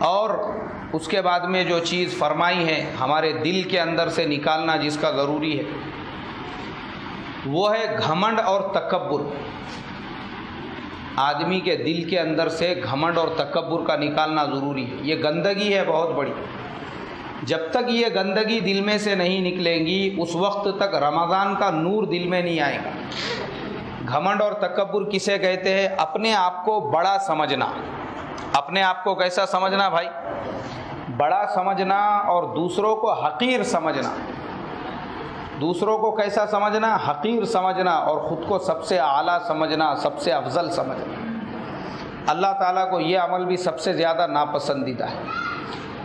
اور اس کے بعد میں جو چیز فرمائی ہے ہمارے دل کے اندر سے نکالنا جس کا ضروری ہے وہ ہے گھمنڈ اور تکبر۔ آدمی کے دل کے اندر سے گھمنڈ اور تکبر کا نکالنا ضروری ہے۔ یہ گندگی ہے بہت بڑی، جب تک یہ گندگی دل میں سے نہیں نکلیں گی اس وقت تک رمضان کا نور دل میں نہیں آئے گا۔ گھمنڈ اور تکبر کسے کہتے ہیں؟ اپنے آپ کو بڑا سمجھنا۔ اپنے آپ کو کیسا سمجھنا بھائی؟ بڑا سمجھنا، اور دوسروں کو حقیر سمجھنا۔ دوسروں کو کیسا سمجھنا؟ حقیر سمجھنا، اور خود کو سب سے اعلیٰ سمجھنا، سب سے افضل سمجھنا۔ اللہ تعالیٰ کو یہ عمل بھی سب سے زیادہ ناپسندیدہ ہے،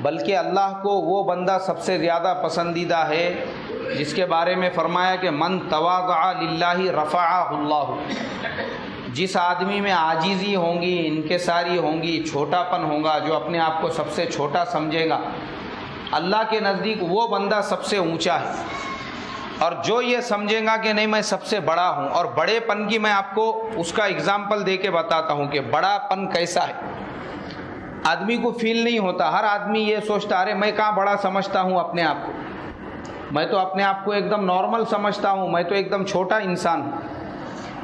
بلکہ اللہ کو وہ بندہ سب سے زیادہ پسندیدہ ہے جس کے بارے میں فرمایا کہ من تواضع للہ رفعہ اللہ۔ جس آدمی میں عاجزی ہوں گی، انکساری ہوں گی، چھوٹا پن ہوگا، جو اپنے آپ کو سب سے چھوٹا سمجھے گا، اللہ کے نزدیک وہ بندہ سب سے اونچا ہے۔ اور جو یہ سمجھے گا کہ نہیں میں سب سے بڑا ہوں، اور بڑے پن کی میں آپ کو اس کا اگزامپل دے کے بتاتا ہوں کہ بڑا پن کیسا ہے۔ آدمی کو فیل نہیں ہوتا، ہر آدمی یہ سوچتا ارے میں کہاں بڑا سمجھتا ہوں اپنے آپ کو، میں تو اپنے آپ کو ایک دم نارمل سمجھتا ہوں، میں تو ایک دم چھوٹا انسان ہوں۔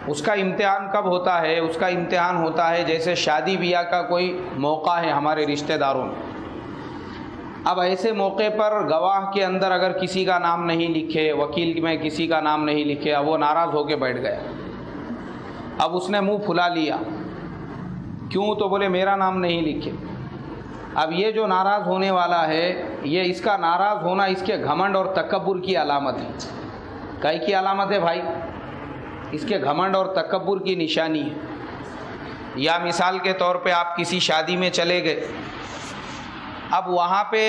اس کا امتحان کب ہوتا ہے؟ اس کا امتحان ہوتا ہے جیسے شادی بیاہ کا کوئی موقع ہے ہمارے رشتہ داروں میں۔ اب ایسے موقع پر گواہ کے اندر اگر کسی کا نام نہیں لکھے، وکیل میں کسی کا نام نہیں لکھے، اب وہ ناراض ہو کے بیٹھ گیا۔ اب اس نے منہ پھلا لیا، کیوں؟ تو بولے میرا نام نہیں لکھے۔ اب یہ جو ناراض ہونے والا ہے، یہ اس کا ناراض ہونا اس کے گھمنڈ اور تکبر کی علامت ہے۔ کائی کی علامت ہے بھائی؟ اس کے گھمنڈ اور تکبر کی نشانی ہے۔ یا مثال کے طور پہ آپ کسی شادی میں چلے گئے، اب وہاں پہ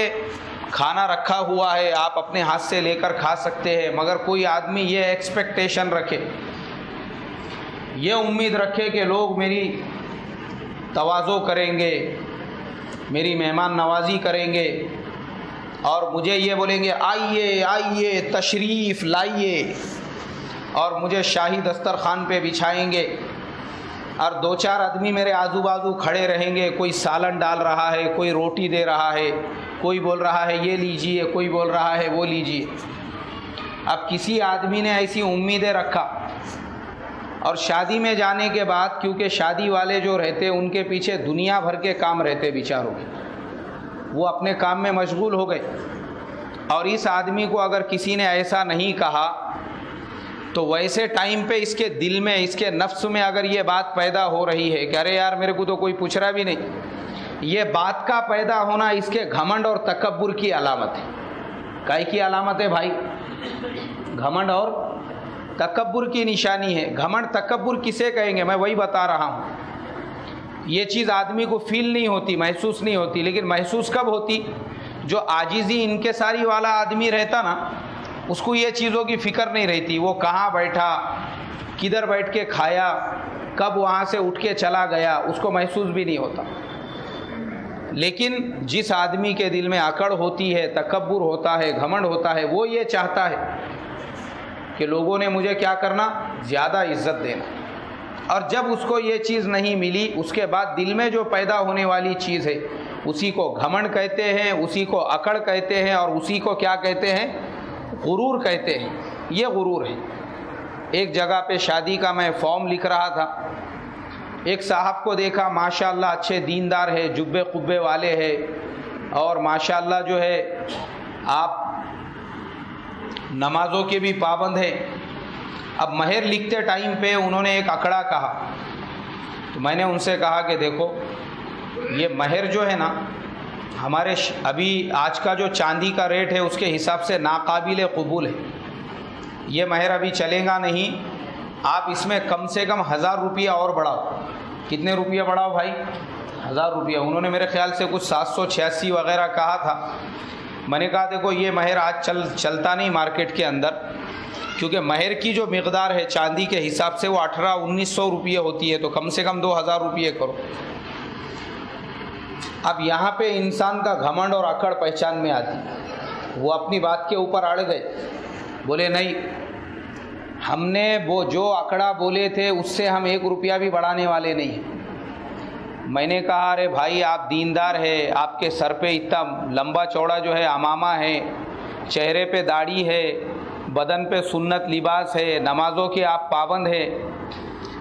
کھانا رکھا ہوا ہے، آپ اپنے ہاتھ سے لے کر کھا سکتے ہیں، مگر کوئی آدمی یہ ایکسپیکٹیشن رکھے، یہ امید رکھے کہ لوگ میری تواضع کریں گے، میری مہمان نوازی کریں گے، اور مجھے یہ بولیں گے آئیے آئیے تشریف لائیے، اور مجھے شاہی دسترخوان پہ بچھائیں گے، اور دو چار آدمی میرے آزو بازو کھڑے رہیں گے، کوئی سالن ڈال رہا ہے، کوئی روٹی دے رہا ہے، کوئی بول رہا ہے یہ لیجئے، کوئی بول رہا ہے وہ لیجئے۔ اب کسی آدمی نے ایسی امیدیں رکھا، اور شادی میں جانے کے بعد کیونکہ شادی والے جو رہتے ان کے پیچھے دنیا بھر کے کام رہتے بیچاروں کے، وہ اپنے کام میں مشغول ہو گئے، اور اس آدمی کو اگر کسی نے ایسا نہیں کہا تو ویسے ٹائم پہ اس کے دل میں، اس کے نفس میں اگر یہ بات پیدا ہو رہی ہے کہ ارے یار میرے کو تو کوئی پوچھ رہا بھی نہیں، یہ بات کا پیدا ہونا اس کے گھمنڈ اور تکبر کی علامت ہے۔ کائی کی علامت ہے بھائی؟ گھمنڈ اور تکبر کی نشانی ہے۔ گھمنڈ تکبر کسے کہیں گے؟ میں وہی بتا رہا ہوں۔ یہ چیز آدمی کو فیل نہیں ہوتی، محسوس نہیں ہوتی، لیکن محسوس کب ہوتی؟ جو عاجزی انکساری والا آدمی رہتا نا، اس کو یہ چیزوں کی فکر نہیں رہتی، وہ کہاں بیٹھا، کدھر بیٹھ کے کھایا، کب وہاں سے اٹھ کے چلا گیا، اس کو محسوس بھی نہیں ہوتا۔ لیکن جس آدمی کے دل میں اکڑ ہوتی ہے، تکبر ہوتا ہے، گھمنڈ ہوتا ہے، وہ یہ چاہتا ہے کہ لوگوں نے مجھے کیا کرنا؟ زیادہ عزت دینا۔ اور جب اس کو یہ چیز نہیں ملی، اس کے بعد دل میں جو پیدا ہونے والی چیز ہے اسی کو گھمنڈ کہتے ہیں، اسی کو اکڑ کہتے ہیں، اور اسی کو کیا کہتے ہیں؟ غرور کہتے ہیں۔ یہ غرور ہے۔ ایک جگہ پہ شادی کا میں فارم لکھ رہا تھا، ایک صاحب کو دیکھا ماشاءاللہ اچھے دیندار ہے، جبے قبے والے ہیں، اور ماشاءاللہ جو ہے آپ نمازوں کے بھی پابند ہیں۔ اب مہر لکھتے ٹائم پہ انہوں نے ایک اکڑا کہا، تو میں نے ان سے کہا کہ دیکھو یہ مہر جو ہے نا، ہمارے ابھی آج کا جو چاندی کا ریٹ ہے اس کے حساب سے ناقابل قبول ہے، یہ مہر ابھی چلے گا نہیں، آپ اس میں کم سے کم 1000 روپیہ اور بڑھاؤ۔ کتنے روپیہ بڑھاؤ بھائی؟ 1000 روپیہ۔ انہوں نے میرے خیال سے کچھ 786 وغیرہ کہا تھا۔ میں نے کہا دیکھو یہ مہر آج چلتا نہیں مارکیٹ کے اندر، کیونکہ مہر کی جو مقدار ہے چاندی کے حساب سے وہ 1800-1900 روپیہ ہوتی ہے، تو کم سے کم 2000 روپیہ کرو۔ اب یہاں پہ انسان کا گھمنڈ اور اکڑ پہچان میں آتی، وہ اپنی بات کے اوپر اڑ گئے، بولے نہیں ہم نے وہ جو اکڑا بولے تھے اس سے ہم 1 روپیہ بھی بڑھانے والے نہیں ہیں، میں نے کہا ارے بھائی آپ دیندار ہے، آپ کے سر پہ اتنا لمبا چوڑا جو ہے امامہ ہے، چہرے پہ داڑھی ہے، بدن پہ سنت لباس ہے، نمازوں کے آپ پابند ہے۔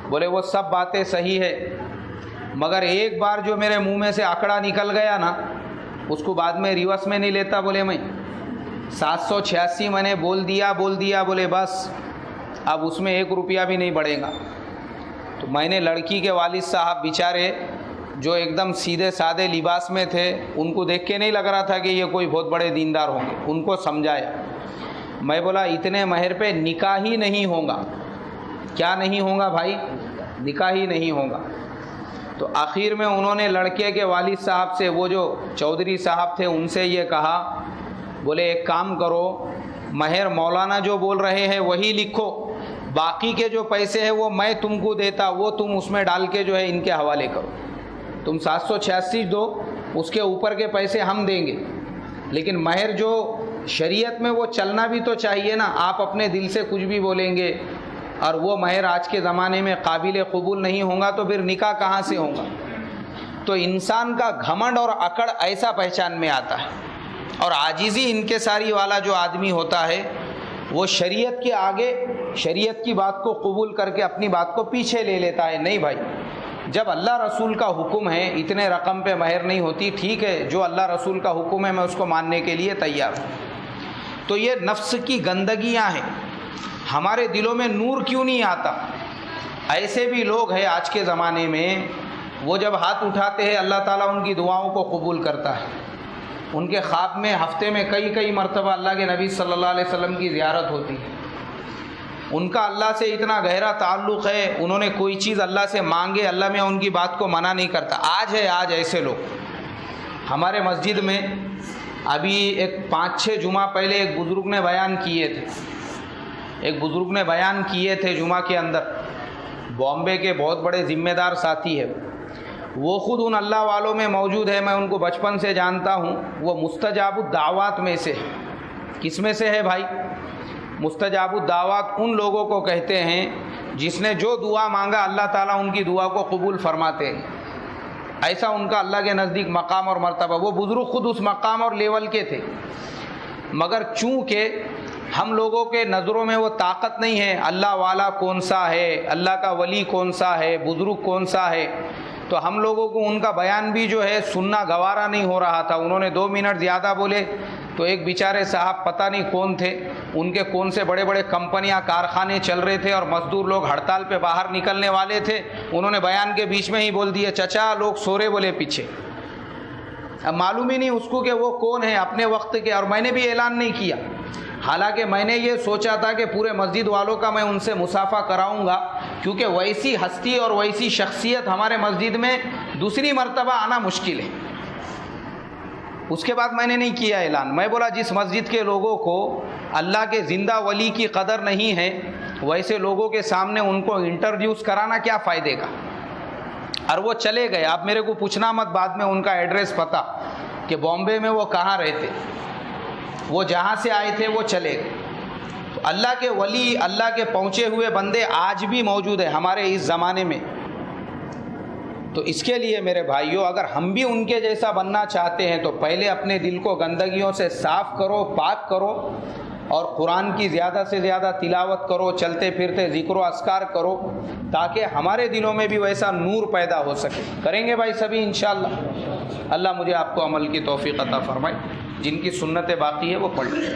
بولے وہ سب باتیں صحیح ہے، مگر ایک بار جو میرے منہ میں سے آکڑا نکل گیا نا، اس کو بعد میں ریورس میں نہیں لیتا۔ بولے میں 786 میں نے بول دیا بولے بس اب اس میں 1 روپیہ بھی نہیں بڑھے گا۔ تو میں نے لڑکی کے والد صاحب بیچارے جو ایک دم سیدھے سادے لباس میں تھے، ان کو دیکھ کے نہیں لگ رہا تھا کہ یہ کوئی بہت بڑے دیندار ہوں گے، ان کو سمجھایا۔ میں بولا اتنے مہر پہ نکاح ہی نہیں ہوگا۔ کیا نہیں ہوگا بھائی؟ نکاح ہی نہیں ہوگا۔ تو آخر میں انہوں نے لڑکے کے والد صاحب سے، وہ جو چودھری صاحب تھے، ان سے یہ کہا، بولے ایک کام کرو، مہر مولانا جو بول رہے ہیں وہی لکھو، باقی کے جو پیسے ہیں وہ میں تم کو دیتا، وہ تم اس میں ڈال کے جو ہے ان کے حوالے کرو۔ تم 786 دو، اس کے اوپر کے پیسے ہم دیں گے، لیکن مہر جو شریعت میں وہ چلنا بھی تو چاہیے نا۔ آپ اپنے دل سے کچھ بھی بولیں گے اور وہ مہر آج کے زمانے میں قابل قبول نہیں ہوگا تو پھر نکاح کہاں سے ہوگا؟ تو انسان کا گھمنڈ اور اکڑ ایسا پہچان میں آتا ہے، اور عاجزی انکساری والا جو آدمی ہوتا ہے وہ شریعت کے آگے شریعت کی بات کو قبول کر کے اپنی بات کو پیچھے لے لیتا ہے۔ نہیں بھائی، جب اللہ رسول کا حکم ہے اتنے رقم پہ مہر نہیں ہوتی، ٹھیک ہے، جو اللہ رسول کا حکم ہے میں اس کو ماننے کے لیے تیار ہوں۔ تو یہ نفس کی گندگیاں ہیں، ہمارے دلوں میں نور کیوں نہیں آتا؟ ایسے بھی لوگ ہیں آج کے زمانے میں، وہ جب ہاتھ اٹھاتے ہیں اللہ تعالیٰ ان کی دعاؤں کو قبول کرتا ہے۔ ان کے خواب میں ہفتے میں کئی مرتبہ اللہ کے نبی صلی اللہ علیہ وسلم کی زیارت ہوتی ہے۔ ان کا اللہ سے اتنا گہرا تعلق ہے، انہوں نے کوئی چیز اللہ سے مانگے، اللہ میں ان کی بات کو منع نہیں کرتا۔ آج ایسے لوگ ہمارے مسجد میں ابھی ایک 5-6 جمعہ پہلے ایک بزرگ نے بیان کیے تھے جمعہ کے اندر۔ بامبے کے بہت بڑے ذمہ دار ساتھی ہے، وہ خود ان اللہ والوں میں موجود ہے، میں ان کو بچپن سے جانتا ہوں۔ وہ مستجاب الدعوات میں سے ہے۔ کس میں سے ہے بھائی؟ مستجاب الدعوات ان لوگوں کو کہتے ہیں جس نے جو دعا مانگا اللہ تعالیٰ ان کی دعا کو قبول فرماتے ہیں۔ ایسا ان کا اللہ کے نزدیک مقام اور مرتبہ۔ وہ بزرگ خود اس مقام اور لیول کے تھے، مگر چونکہ ہم لوگوں کے نظروں میں وہ طاقت نہیں ہے، اللہ والا کون سا ہے، اللہ کا ولی کون سا ہے، بزرگ کون سا ہے، تو ہم لوگوں کو ان کا بیان بھی جو ہے سننا گوارا نہیں ہو رہا تھا۔ انہوں نے 2 منٹ زیادہ بولے تو ایک بیچارے صاحب پتہ نہیں کون تھے، ان کے کون سے بڑے بڑے کمپنیاں کارخانے چل رہے تھے اور مزدور لوگ ہڑتال پہ باہر نکلنے والے تھے، انہوں نے بیان کے بیچ میں ہی بول دیے چچا لوگ سورے بولے پیچھے۔ اب معلوم ہی نہیں اس کو کہ وہ کون ہے اپنے وقت کے، اور میں نے بھی اعلان نہیں کیا، حالانکہ میں نے یہ سوچا تھا کہ پورے مسجد والوں کا میں ان سے مصافحہ کراؤں گا، کیونکہ ویسی ہستی اور ویسی شخصیت ہمارے مسجد میں دوسری مرتبہ آنا مشکل ہے۔ اس کے بعد میں نے نہیں کیا اعلان۔ میں بولا جس مسجد کے لوگوں کو اللہ کے زندہ ولی کی قدر نہیں ہے، ویسے لوگوں کے سامنے ان کو انٹروڈیوس کرانا کیا فائدے کا؟ اور وہ چلے گئے۔ آپ میرے کو پوچھنا مت بعد میں ان کا ایڈریس پتہ کہ بامبے میں وہ کہاں رہتے، وہ جہاں سے آئے تھے وہ چلے گئے۔ تو اللہ کے ولی، اللہ کے پہنچے ہوئے بندے آج بھی موجود ہیں ہمارے اس زمانے میں۔ تو اس کے لیے میرے بھائیوں، اگر ہم بھی ان کے جیسا بننا چاہتے ہیں تو پہلے اپنے دل کو گندگیوں سے صاف کرو، پاک کرو، اور قرآن کی زیادہ سے زیادہ تلاوت کرو، چلتے پھرتے ذکر و اذکار کرو، تاکہ ہمارے دلوں میں بھی ویسا نور پیدا ہو سکے۔ کریں گے بھائی سبھی انشاءاللہ؟ اللہ مجھے آپ کو عمل کی توفیق عطا فرمائے۔ جن کی سنتیں باقی ہے وہ پڑھ لیں۔